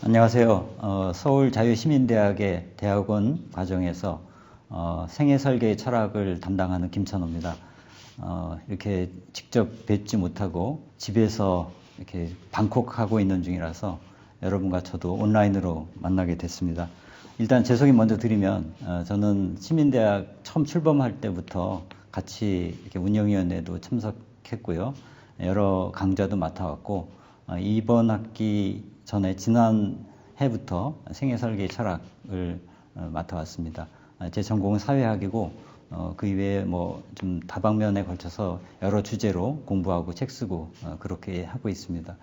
안녕하세요. 서울자유시민대학의 대학원 과정에서 생애설계의 철학을 담당하는 김찬호입니다. 이렇게 직접 뵙지 못하고 집에서 이렇게 방콕하고 있는 중이라서 여러분과 저도 온라인으로 만나게 됐습니다. 일단 제 소개 먼저 드리면 저는 시민대학 처음 출범할 때부터 같이 이렇게 운영위원회도 참석했고요. 여러 강좌도 맡아왔고 이번 학기 전에 지난 해부터 생애설계의 철학을 맡아왔습니다. 제 전공은 사회학이고 그 이외에 뭐 좀 다방면에 걸쳐서 여러 주제로 공부하고 책 쓰고 그렇게 하고 있습니다.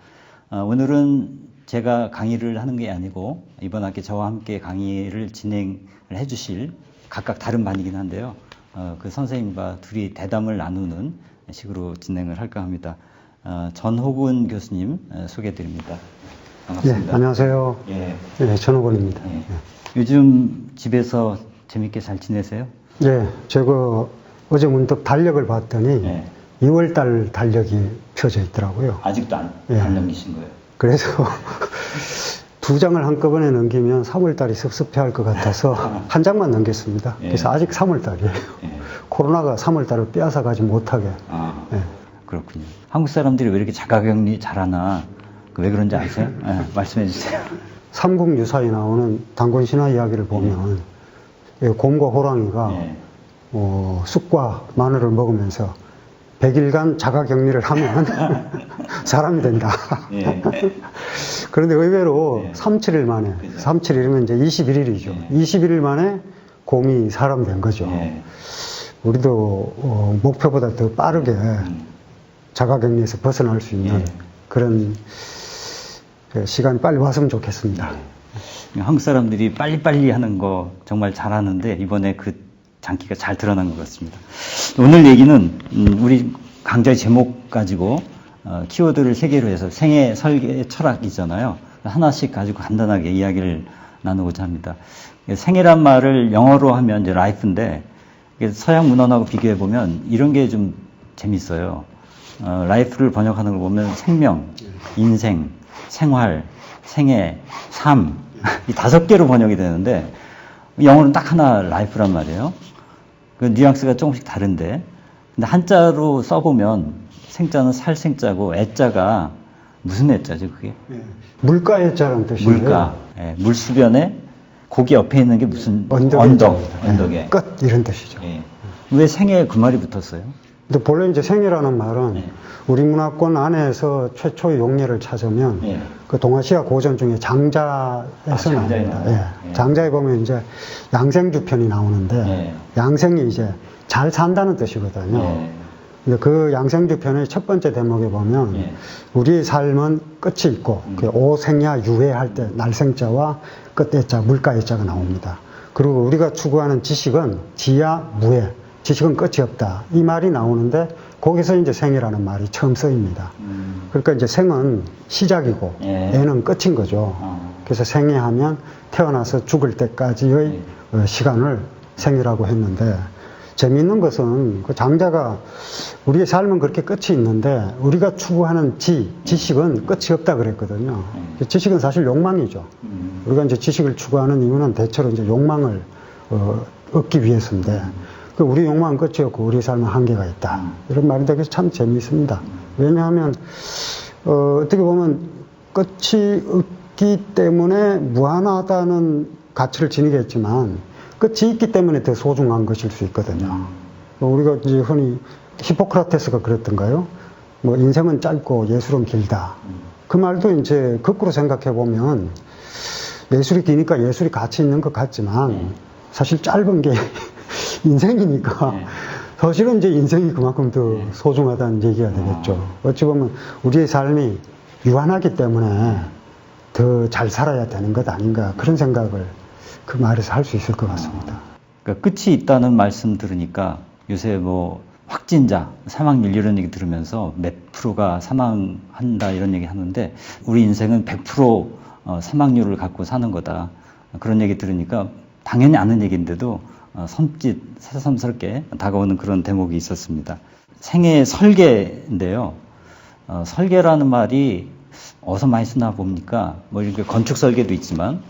오늘은 제가 강의를 하는 게 아니고 이번 학기 저와 함께 강의를 진행을 해주실 각각 다른 반이긴 한데요. 그 선생님과 둘이 대담을 나누는 식으로 진행을 할까 합니다. 전호근 교수님 소개드립니다. 반갑습니다. 예, 안녕하세요. 예. 예, 전호근입니다. 예. 요즘 집에서 재밌게 잘 지내세요? 예, 제가 어제 문득 달력을 봤더니 예. 2월달 달력이 펴져 있더라고요. 아직도 안 예. 넘기신 거예요? 그래서 두 장을 한꺼번에 넘기면 3월달이 섭섭해할 것 같아서 한 장만 넘겼습니다. 예. 그래서 아직 3월달이에요. 예. 코로나가 3월달을 빼앗아가지 못하게. 예. 그렇군요. 한국 사람들이 왜 이렇게 자가격리 잘하나 왜 그런지 아세요? 예, 말씀해 주세요. 삼국유사에 나오는 단권 신화 이야기를 보면 곰과 호랑이가 예. 쑥과 마늘을 먹으면서 100일간 자가격리를 하면 사람이 된다. 예. 그런데 의외로 예. 3, 7일 만에, 그죠. 3, 7일이면 이제 21일이죠. 예. 21일 만에 곰이 사람 된 거죠. 예. 우리도 목표보다 더 빠르게 자가격리에서 벗어날 수 있는 예. 그런 시간이 빨리 왔으면 좋겠습니다. 한국 사람들이 빨리빨리 하는 거 정말 잘하는데 이번에 그 장기가 잘 드러난 것 같습니다. 오늘 얘기는 우리 강좌 제목 가지고 키워드를 3개로 해서 생애 설계 철학이잖아요. 하나씩 가지고 간단하게 이야기를 나누고자 합니다. 생애란 말을 영어로 하면 이제 life인데 서양 문헌하고 비교해 보면 이런 게 좀 재밌어요. life를 번역하는 걸 보면 생명, 인생, 생활, 생애, 삶 이 5개로 번역이 되는데 영어는 딱 하나 life란 말이에요. 그 뉘앙스가 조금씩 다른데 근데 한자로 써보면 생자는 살 생자고 애자가 무슨 애자죠 그게? 물가의 자라는 뜻이에요. 물가. 예, 물수변에 고기 옆에 있는 게 무슨 언덕, 언덕에. 끝 이런 뜻이죠. 예. 왜 생에 그 말이 붙었어요? 근데 본래 이제 생애라는 말은 네. 우리 문화권 안에서 최초의 용례를 찾으면 네. 그 동아시아 고전 중에 장자에서 장자에 나옵니다. 나와요? 예. 네. 장자에 보면 이제 양생주 편이 나오는데 네. 양생이 이제 잘 산다는 뜻이거든요. 네. 근데 그 양생주 편의 첫 번째 대목에 보면 네. 우리의 삶은 끝이 있고 그 오생야 유해할 때 날생자와 끝의 자 물가의 자가 나옵니다. 그리고 우리가 추구하는 지식은 지야 무해 지식은 끝이 없다. 이 말이 나오는데 거기서 이제 생이라는 말이 처음 쓰입니다. 그러니까 이제 생은 시작이고 예. 애는 끝인 거죠. 그래서 생애하면 태어나서 죽을 때까지의 시간을 생이라고 했는데 재미있는 것은 그 장자가 우리의 삶은 그렇게 끝이 있는데 우리가 추구하는 지식은 끝이 없다 그랬거든요. 지식은 사실 욕망이죠. 우리가 이제 지식을 추구하는 이유는 대체로 이제 욕망을 얻기 위해서인데 그 우리 욕망은 끝이 없고 우리 삶은 한계가 있다. 이런 말인데 그래서 참 재미있습니다. 왜냐하면 어떻게 보면 끝이 없기 때문에 무한하다는 가치를 지니겠지만 끝이 있기 때문에 더 소중한 것일 수 있거든요. 우리가 이제 흔히 히포크라테스가 그랬던가요? 뭐 인생은 짧고 예술은 길다. 그 말도 이제 거꾸로 생각해 보면 예술이 기니까 예술이 가치 있는 것 같지만 사실 짧은 게 인생이니까 사실은 이제 인생이 그만큼 더 소중하다는 얘기가 되겠죠. 어찌 보면 우리의 삶이 유한하기 때문에 더 잘 살아야 되는 것 아닌가 그런 생각을 그 말에서 할 수 있을 것 같습니다. 그러니까 끝이 있다는 말씀 들으니까 요새 뭐 확진자, 사망률 이런 얘기 들으면서 몇 프로가 사망한다 이런 얘기 하는데 우리 인생은 100% 사망률을 갖고 사는 거다. 그런 얘기 들으니까 당연히 아는 얘기인데도 섬찟 새삼스럽게 다가오는 그런 대목이 있었습니다. 생애 설계인데요. 설계라는 말이 어디서 많이 쓰나 봅니까? 뭐 이렇게 건축 설계도 있지만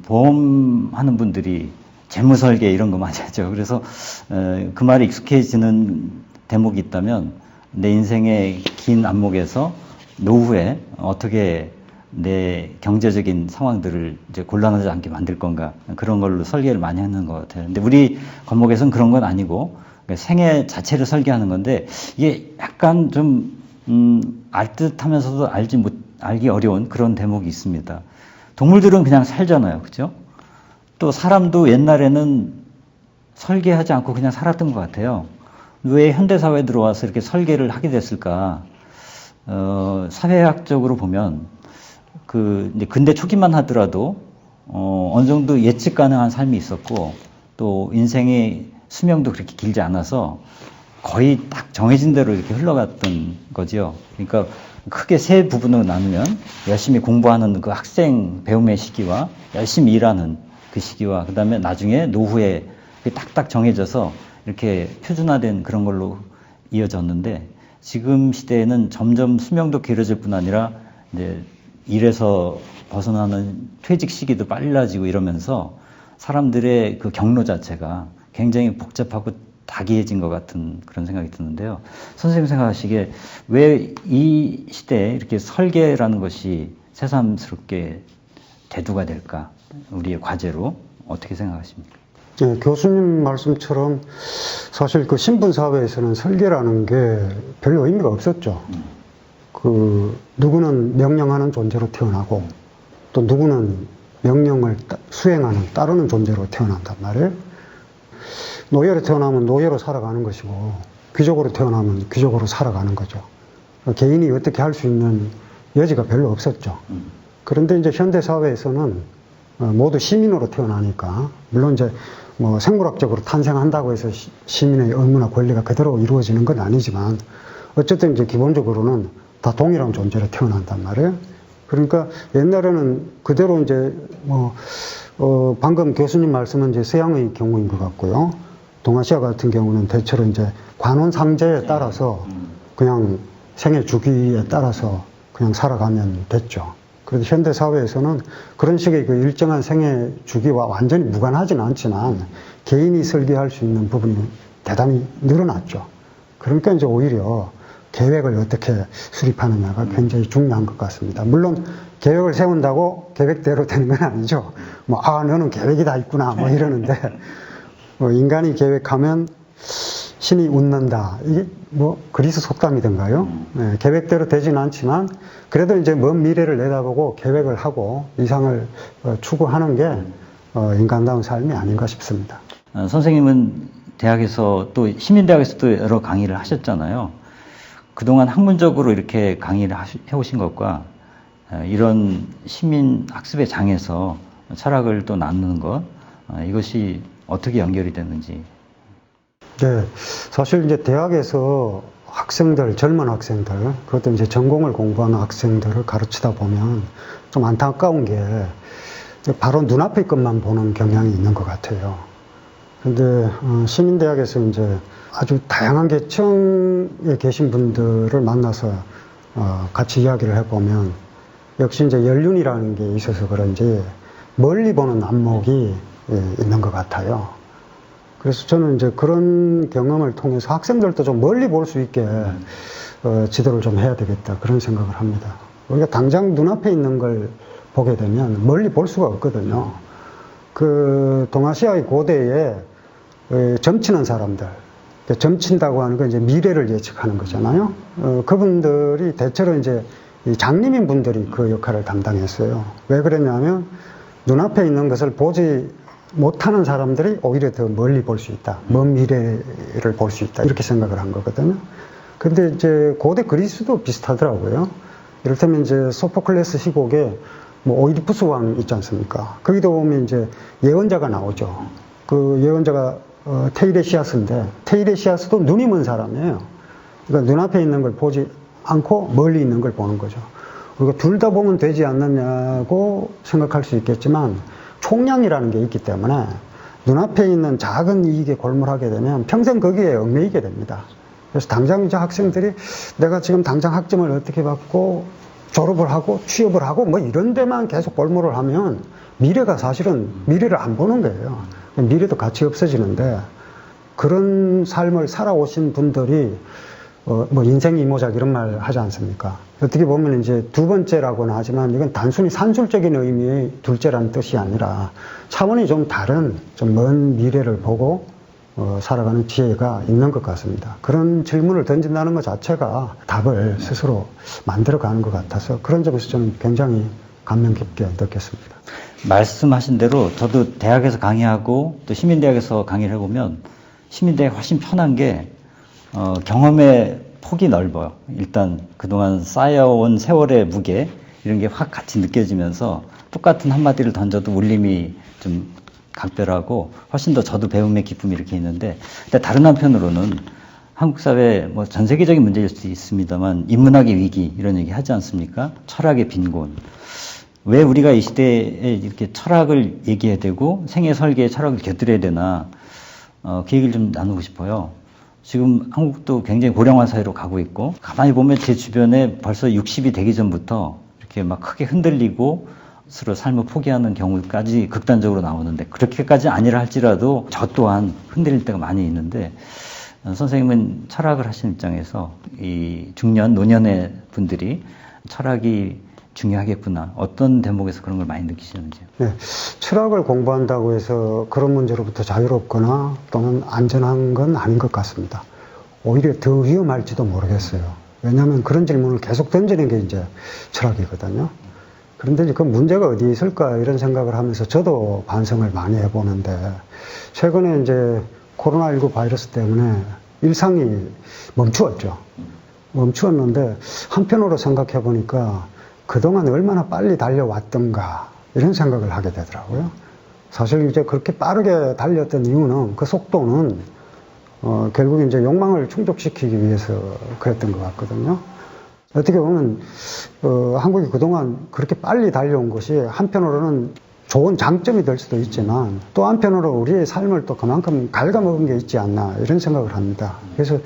보험하는 분들이 재무 설계 이런 거 많이 하죠. 그래서 그 말에 익숙해지는 대목이 있다면 내 인생의 긴 안목에서 노후에 어떻게 내 경제적인 상황들을 이제 곤란하지 않게 만들 건가 그런 걸로 설계를 많이 하는 것 같아요. 근데 우리 과목에서는 그런 건 아니고 생애 자체를 설계하는 건데 이게 약간 좀 알듯하면서도 알기 어려운 그런 대목이 있습니다. 동물들은 그냥 살잖아요, 그죠? 또 사람도 옛날에는 설계하지 않고 그냥 살았던 것 같아요. 왜 현대사회에 들어와서 이렇게 설계를 하게 됐을까? 사회학적으로 보면 이제 근대 초기만 하더라도 어느 정도 예측 가능한 삶이 있었고 또 인생의 수명도 그렇게 길지 않아서 거의 딱 정해진 대로 이렇게 흘러갔던 거죠. 그러니까 크게 세 부분으로 나누면 열심히 공부하는 그 학생 배움의 시기와 열심히 일하는 그 시기와 그 다음에 나중에 노후에 딱딱 정해져서 이렇게 표준화된 그런 걸로 이어졌는데 지금 시대에는 점점 수명도 길어질 뿐 아니라 이제 일에서 벗어나는 퇴직 시기도 빨라지고 이러면서 사람들의 그 경로 자체가 굉장히 복잡하고 다기해진 것 같은 그런 생각이 드는데요. 선생님 생각하시기에 왜 이 시대에 이렇게 설계라는 것이 새삼스럽게 대두가 될까? 우리의 과제로 어떻게 생각하십니까? 네, 교수님 말씀처럼 사실 그 신분사회에서는 설계라는 게 별로 의미가 없었죠. 누구는 명령하는 존재로 태어나고 또 누구는 명령을 수행하는, 따르는 존재로 태어난단 말이에요. 노예로 태어나면 노예로 살아가는 것이고 귀족으로 태어나면 귀족으로 살아가는 거죠. 개인이 어떻게 할 수 있는 여지가 별로 없었죠. 그런데 이제 현대사회에서는 모두 시민으로 태어나니까 물론 이제 뭐 생물학적으로 탄생한다고 해서 시민의 의무나 권리가 그대로 이루어지는 건 아니지만 어쨌든 이제 기본적으로는 다 동일한 존재로 태어난단 말이에요. 그러니까 옛날에는 그대로 이제 방금 교수님 말씀은 이제 서양의 경우인 것 같고요. 동아시아 같은 경우는 대체로 이제 관원상제에 따라서 그냥 생애 주기에 따라서 그냥 살아가면 됐죠. 그래도 현대 사회에서는 그런 식의 그 일정한 생애 주기와 완전히 무관하지는 않지만 개인이 설계할 수 있는 부분이 대단히 늘어났죠. 그러니까 이제 오히려 계획을 어떻게 수립하느냐가 굉장히 중요한 것 같습니다. 물론 계획을 세운다고 계획대로 되는 건 아니죠. 너는 계획이 다 있구나 이러는데 인간이 계획하면 신이 웃는다. 이게 그리스 속담이던가요? 네, 계획대로 되지는 않지만 그래도 이제 먼 미래를 내다보고 계획을 하고 이상을 추구하는 게 인간다운 삶이 아닌가 싶습니다. 선생님은 대학에서 또 시민대학에서도 여러 강의를 하셨잖아요. 그동안 학문적으로 이렇게 강의를 해오신 것과 이런 시민 학습의 장에서 철학을 또 나누는 것, 이것이 어떻게 연결이 되는지. 네, 사실 이제 대학에서 학생들, 젊은 학생들, 그것도 이제 전공을 공부하는 학생들을 가르치다 보면 좀 안타까운 게 바로 눈앞의 것만 보는 경향이 있는 것 같아요. 근데 시민대학에서 이제 아주 다양한 계층에 계신 분들을 만나서 같이 이야기를 해보면 역시 이제 연륜이라는 게 있어서 그런지 멀리 보는 안목이 있는 것 같아요. 그래서 저는 이제 그런 경험을 통해서 학생들도 좀 멀리 볼 수 있게 지도를 좀 해야 되겠다 그런 생각을 합니다. 우리가 당장 눈앞에 있는 걸 보게 되면 멀리 볼 수가 없거든요. 그 동아시아의 고대에 점치는 사람들, 점친다고 하는 건 이제 미래를 예측하는 거잖아요. 그분들이 대체로 이제 장님인 분들이 그 역할을 담당했어요. 왜 그랬냐면 눈앞에 있는 것을 보지 못하는 사람들이 오히려 더 멀리 볼 수 있다. 먼 미래를 볼 수 있다. 이렇게 생각을 한 거거든요. 근데 이제 고대 그리스도 비슷하더라고요. 이를테면 이제 소포클레스 시곡에 오이디푸스 왕 있지 않습니까? 거기도 보면 이제 예언자가 나오죠. 그 예언자가 테이레시아스인데 테이레시아스도 눈이 먼 사람이에요. 그러니까 눈앞에 있는 걸 보지 않고 멀리 있는 걸 보는 거죠. 우리가 둘 다 보면 되지 않느냐고 생각할 수 있겠지만 총량이라는 게 있기 때문에 눈앞에 있는 작은 이익에 골몰하게 되면 평생 거기에 얽매이게 됩니다. 그래서 당장 이제 학생들이 내가 지금 당장 학점을 어떻게 받고 졸업을 하고 취업을 하고 뭐 이런 데만 계속 볼모를 하면 미래가 사실은 미래를 안 보는 거예요. 미래도 같이 없어지는데 그런 삶을 살아오신 분들이 뭐 인생 이모작 이런 말 하지 않습니까? 어떻게 보면 이제 두 번째라고는 하지만 이건 단순히 산술적인 의미의 둘째라는 뜻이 아니라 차원이 좀 다른 좀 먼 미래를 보고 살아가는 지혜가 있는 것 같습니다. 그런 질문을 던진다는 것 자체가 답을 스스로 만들어가는 것 같아서 그런 점에서 저는 굉장히 감명 깊게 느꼈습니다. 말씀하신 대로 저도 대학에서 강의하고 또 시민대학에서 강의를 해보면 시민대학이 훨씬 편한 게 경험의 폭이 넓어요. 일단 그동안 쌓여온 세월의 무게 이런 게 확 같이 느껴지면서 똑같은 한마디를 던져도 울림이 좀 각별하고 훨씬 더 저도 배움의 기쁨이 이렇게 있는데, 근데 다른 한편으로는 한국 사회 뭐 전 세계적인 문제일 수도 있습니다만 인문학의 위기 이런 얘기 하지 않습니까? 철학의 빈곤. 왜 우리가 이 시대에 이렇게 철학을 얘기해야 되고 생애 설계에 철학을 곁들여야 되나, 그 얘기를 좀 나누고 싶어요. 지금 한국도 굉장히 고령화 사회로 가고 있고, 가만히 보면 제 주변에 벌써 60이 되기 전부터 이렇게 막 크게 흔들리고 스스로 삶을 포기하는 경우까지 극단적으로 나오는데, 그렇게까지 아니라 할지라도 저 또한 흔들릴 때가 많이 있는데, 선생님은 철학을 하시는 입장에서 이 중년, 노년의 분들이 철학이 중요하겠구나, 어떤 대목에서 그런 걸 많이 느끼시는지요? 네, 철학을 공부한다고 해서 그런 문제로부터 자유롭거나 또는 안전한 건 아닌 것 같습니다. 오히려 더 위험할지도 모르겠어요. 왜냐하면 그런 질문을 계속 던지는 게 이제 철학이거든요. 그런데 이제 그 문제가 어디에 있을까 이런 생각을 하면서 저도 반성을 많이 해보는데, 최근에 이제 코로나19 바이러스 때문에 일상이 멈추었죠. 멈추었는데 한편으로 생각해 보니까 그동안 얼마나 빨리 달려왔던가 이런 생각을 하게 되더라고요. 사실 이제 그렇게 빠르게 달렸던 이유는 그 속도는 결국 이제 욕망을 충족시키기 위해서 그랬던 것 같거든요. 어떻게 보면 한국이 그동안 그렇게 빨리 달려온 것이 한편으로는 좋은 장점이 될 수도 있지만 또 한편으로 우리의 삶을 또 그만큼 갉아먹은 게 있지 않나 이런 생각을 합니다. 그래서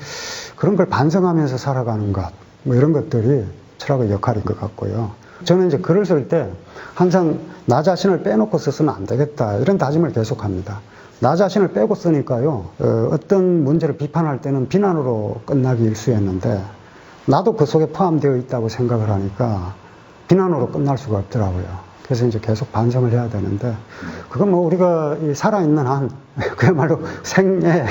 그런 걸 반성하면서 살아가는 것, 뭐 이런 것들이 철학의 역할인 것 같고요. 저는 이제 글을 쓸 때 항상 나 자신을 빼놓고 써서는 안 되겠다 이런 다짐을 계속합니다. 나 자신을 빼고 쓰니까요, 어떤 문제를 비판할 때는 비난으로 끝나기 일쑤였는데 나도 그 속에 포함되어 있다고 생각을 하니까 비난으로 끝날 수가 없더라고요. 그래서 이제 계속 반성을 해야 되는데, 그건 뭐 우리가 살아있는 한 그야말로 생애,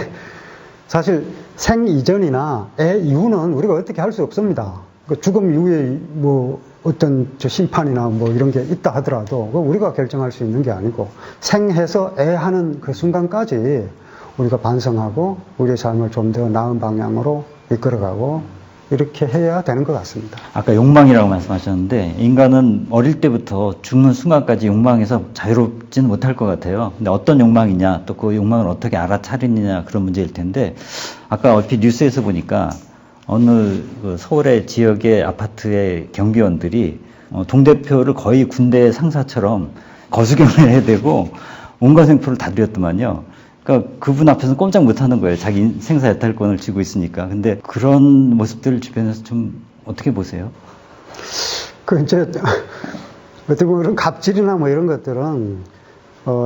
사실 생 이전이나 애 이후는 우리가 어떻게 할 수 없습니다. 죽음 이후에 뭐 어떤 심판이나 뭐 이런 게 있다 하더라도 우리가 결정할 수 있는 게 아니고, 생해서 애하는 그 순간까지 우리가 반성하고 우리의 삶을 좀 더 나은 방향으로 이끌어가고 이렇게 해야 되는 것 같습니다. 아까 욕망이라고 말씀하셨는데, 인간은 어릴 때부터 죽는 순간까지 욕망에서 자유롭지는 못할 것 같아요. 근데 어떤 욕망이냐, 또 그 욕망을 어떻게 알아차리느냐, 그런 문제일 텐데, 아까 얼핏 뉴스에서 보니까 어느 그 서울의 지역의 아파트의 경비원들이 동대표를 거의 군대 상사처럼 거수경을 해야 되고 온갖 생포를 다 드렸더만요. 그러니까 그분 앞에서는 꼼짝 못 하는 거예요. 자기 생사 여탈권을 쥐고 있으니까. 근데 그런 모습들 주변에서 좀 어떻게 보세요? 그 이제 어떻게 보면 그런 갑질이나 뭐 이런 것들은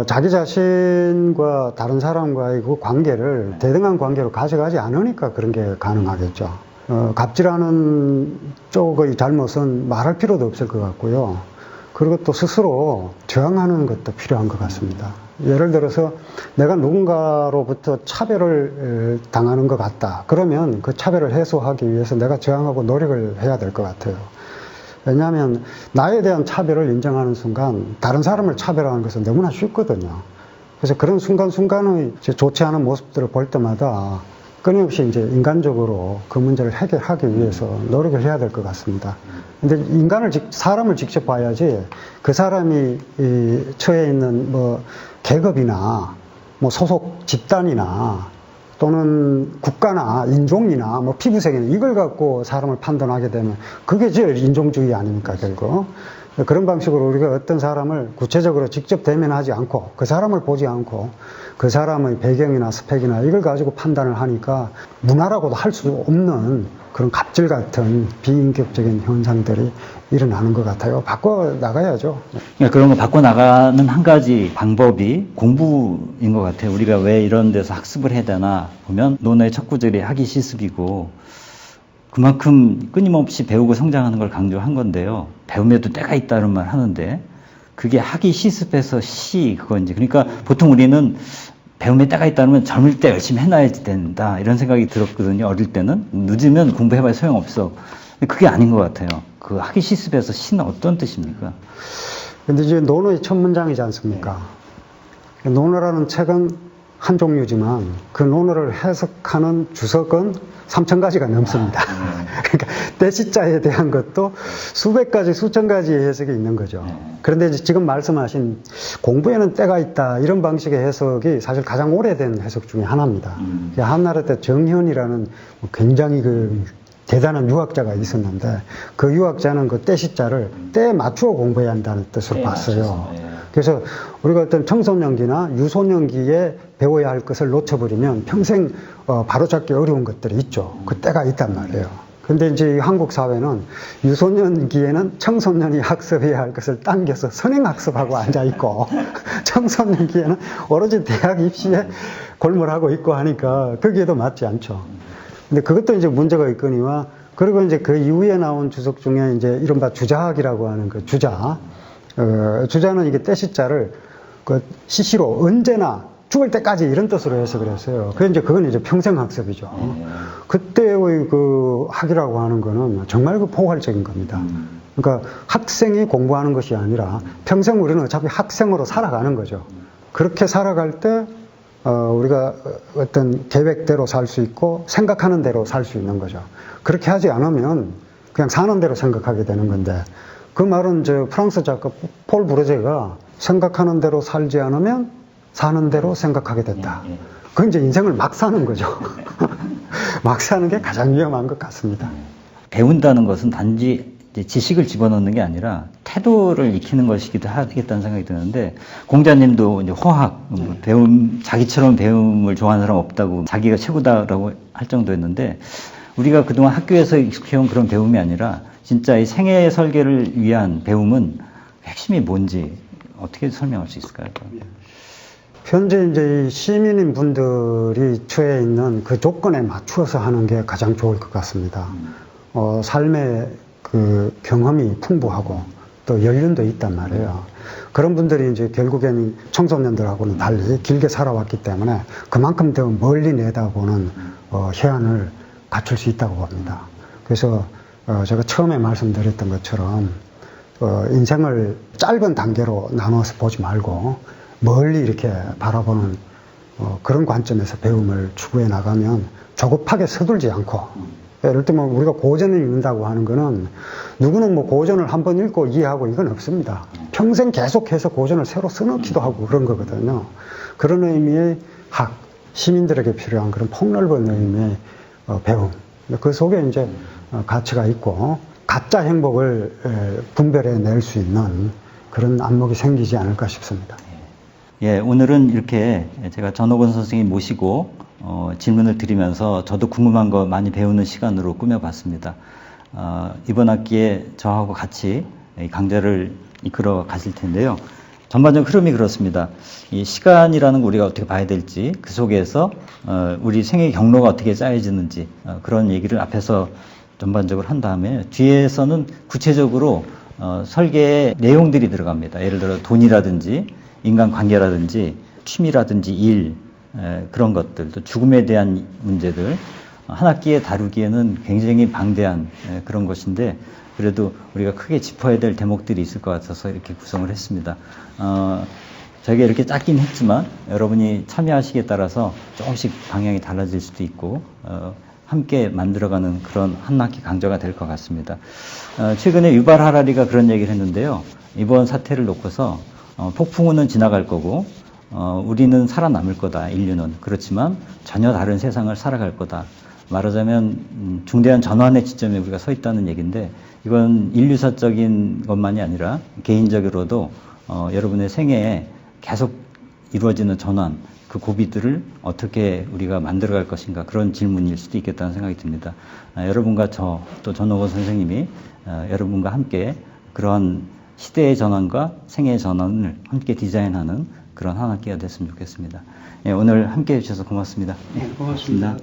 자기 자신과 다른 사람과의 그 관계를 대등한 관계로 가져가지 않으니까 그런 게 가능하겠죠. 갑질하는 쪽의 잘못은 말할 필요도 없을 것 같고요. 그리고 또 스스로 저항하는 것도 필요한 것 같습니다. 예를 들어서 내가 누군가로부터 차별을 당하는 것 같다. 그러면 그 차별을 해소하기 위해서 내가 저항하고 노력을 해야 될 것 같아요. 왜냐하면 나에 대한 차별을 인정하는 순간 다른 사람을 차별하는 것은 너무나 쉽거든요. 그래서 그런 순간순간의 좋지 않은 모습들을 볼 때마다 끊임없이 이제 인간적으로 그 문제를 해결하기 위해서 노력을 해야 될 것 같습니다. 근데 사람을 직접 봐야지 그 사람이 처해 있는 뭐 계급이나 뭐 소속 집단이나 또는 국가나 인종이나 뭐 피부색이나 이걸 갖고 사람을 판단하게 되면 그게 제일 인종주의 아닙니까, 결국. 그런 방식으로 우리가 어떤 사람을 구체적으로 직접 대면하지 않고 그 사람을 보지 않고 그 사람의 배경이나 스펙이나 이걸 가지고 판단을 하니까 문화라고도 할 수 없는 그런 갑질 같은 비인격적인 현상들이 일어나는 것 같아요. 바꿔 나가야죠. 그러니까 그런 거 바꿔 나가는 한 가지 방법이 공부인 것 같아요. 우리가 왜 이런 데서 학습을 해야 되나 보면 논어의 첫 구절이 학이 시습이고 그만큼 끊임없이 배우고 성장하는 걸 강조한 건데요. 배움에도 때가 있다는 말 하는데 그게 학이 시습해서 시 그건지 그러니까 보통 우리는 배움에 때가 있다면 젊을 때 열심히 해놔야 된다 이런 생각이 들었거든요. 어릴 때는 늦으면 공부해봐야 소용없어. 근데 그게 아닌 것 같아요. 그 학이 시습에서 시는 어떤 뜻입니까? 근데 이제 논어의 첫 문장이지 않습니까? 논어라는 책은 한 종류지만 그 논어를 해석하는 주석은 3,000가지가 넘습니다. 그러니까 때시자에 대한 것도 수백 가지, 수천 가지의 해석이 있는 거죠. 그런데 이제 지금 말씀하신 공부에는 때가 있다 이런 방식의 해석이 사실 가장 오래된 해석 중에 하나입니다. 한나라 때 정현이라는 굉장히 그 대단한 유학자가 있었는데 그 유학자는 그 때시자를 때에 맞추어 공부해야 한다는 뜻으로 봤어요. 그래서 우리가 어떤 청소년기나 유소년기에 배워야 할 것을 놓쳐버리면 평생 바로잡기 어려운 것들이 있죠. 그 때가 있단 말이에요. 근데 이제 한국 사회는 유소년기에는 청소년이 학습해야 할 것을 당겨서 선행학습하고 앉아있고 청소년기에는 오로지 대학 입시에 골몰하고 있고 하니까 거기에도 맞지 않죠. 근데 그것도 이제 문제가 있거니와 그리고 이제 그 이후에 나온 주석 중에 이제 이른바 주자학이라고 하는 그 주자, 주자는 이게 때시자를 그 시시로 언제나 죽을 때까지 이런 뜻으로 해석을 했어요. 그건 이제 평생학습이죠. 그때의 그 학이라고 하는 거는 정말 그 포괄적인 겁니다. 그러니까 학생이 공부하는 것이 아니라 평생 우리는 어차피 학생으로 살아가는 거죠. 그렇게 살아갈 때 우리가 어떤 계획대로 살 수 있고 생각하는 대로 살 수 있는 거죠. 그렇게 하지 않으면 그냥 사는 대로 생각하게 되는 건데 그 말은 저 프랑스 작가 폴 브로제가 생각하는 대로 살지 않으면 사는 대로 생각하게 된다. 그건 이제 인생을 막 사는 거죠. 막 사는 게 가장 위험한 것 같습니다. 배운다는 것은 단지 이제 지식을 집어넣는 게 아니라 태도를 익히는 것이기도 하겠다는 생각이 드는데 공자님도 이제 호학, 자기처럼 배움을 좋아하는 사람 없다고 자기가 최고다라고 할 정도였는데 우리가 그동안 학교에서 익숙해온 그런 배움이 아니라 진짜 이 생애 설계를 위한 배움은 핵심이 뭔지 어떻게 설명할 수 있을까요? 현재 이제 시민인 분들이 처해 있는 그 조건에 맞추어서 하는 게 가장 좋을 것 같습니다. 삶의 그 경험이 풍부하고 또 연륜도 있단 말이에요. 그런 분들이 이제 결국에는 청소년들하고는 달리 길게 살아왔기 때문에 그만큼 더 멀리 내다보는 해안을 갖출 수 있다고 봅니다. 그래서 제가 처음에 말씀드렸던 것처럼 인생을 짧은 단계로 나눠서 보지 말고 멀리 이렇게 바라보는 그런 관점에서 배움을 추구해 나가면 조급하게 서둘지 않고 예를 들면 우리가 고전을 읽는다고 하는 거는 누구는 뭐 고전을 한번 읽고 이해하고 이건 없습니다. 평생 계속해서 고전을 새로 써넣기도 하고 그런 거거든요. 그런 의미의 학, 시민들에게 필요한 그런 폭넓은 의미의 배움. 그 속에 이제 가치가 있고 가짜 행복을 분별해 낼 수 있는 그런 안목이 생기지 않을까 싶습니다. 예, 오늘은 이렇게 제가 전옥원 선생님 모시고 질문을 드리면서 저도 궁금한 거 많이 배우는 시간으로 꾸며봤습니다. 이번 학기에 저하고 같이 이 강좌를 이끌어 가실 텐데요. 전반적 흐름이 그렇습니다. 이 시간이라는 거 우리가 어떻게 봐야 될지 그 속에서 우리 생애 경로가 어떻게 짜여지는지 그런 얘기를 앞에서 전반적으로 한 다음에 뒤에서는 구체적으로 설계의 내용들이 들어갑니다. 예를 들어 돈이라든지 인간관계라든지 취미라든지 일 그런 것들 또 죽음에 대한 문제들 한 학기에 다루기에는 굉장히 방대한 그런 것인데 그래도 우리가 크게 짚어야 될 대목들이 있을 것 같아서 이렇게 구성을 했습니다. 저희가 이렇게 짧긴 했지만 여러분이 참여하시기에 따라서 조금씩 방향이 달라질 수도 있고 함께 만들어가는 그런 한 학기 강좌가 될 것 같습니다. 최근에 유발 하라리가 그런 얘기를 했는데요. 이번 사태를 놓고서 폭풍우는 지나갈 거고 우리는 살아남을 거다. 인류는. 그렇지만 전혀 다른 세상을 살아갈 거다. 말하자면 중대한 전환의 지점에 우리가 서 있다는 얘기인데 이건 인류사적인 것만이 아니라 개인적으로도 여러분의 생애에 계속 이루어지는 전환 그 고비들을 어떻게 우리가 만들어갈 것인가 그런 질문일 수도 있겠다는 생각이 듭니다. 여러분과 저 또 전옥원 선생님이 여러분과 함께 그런 시대의 전환과 생애의 전환을 함께 디자인하는 그런 한 학기가 됐으면 좋겠습니다. 예, 오늘 함께 해주셔서 고맙습니다. 네, 고맙습니다.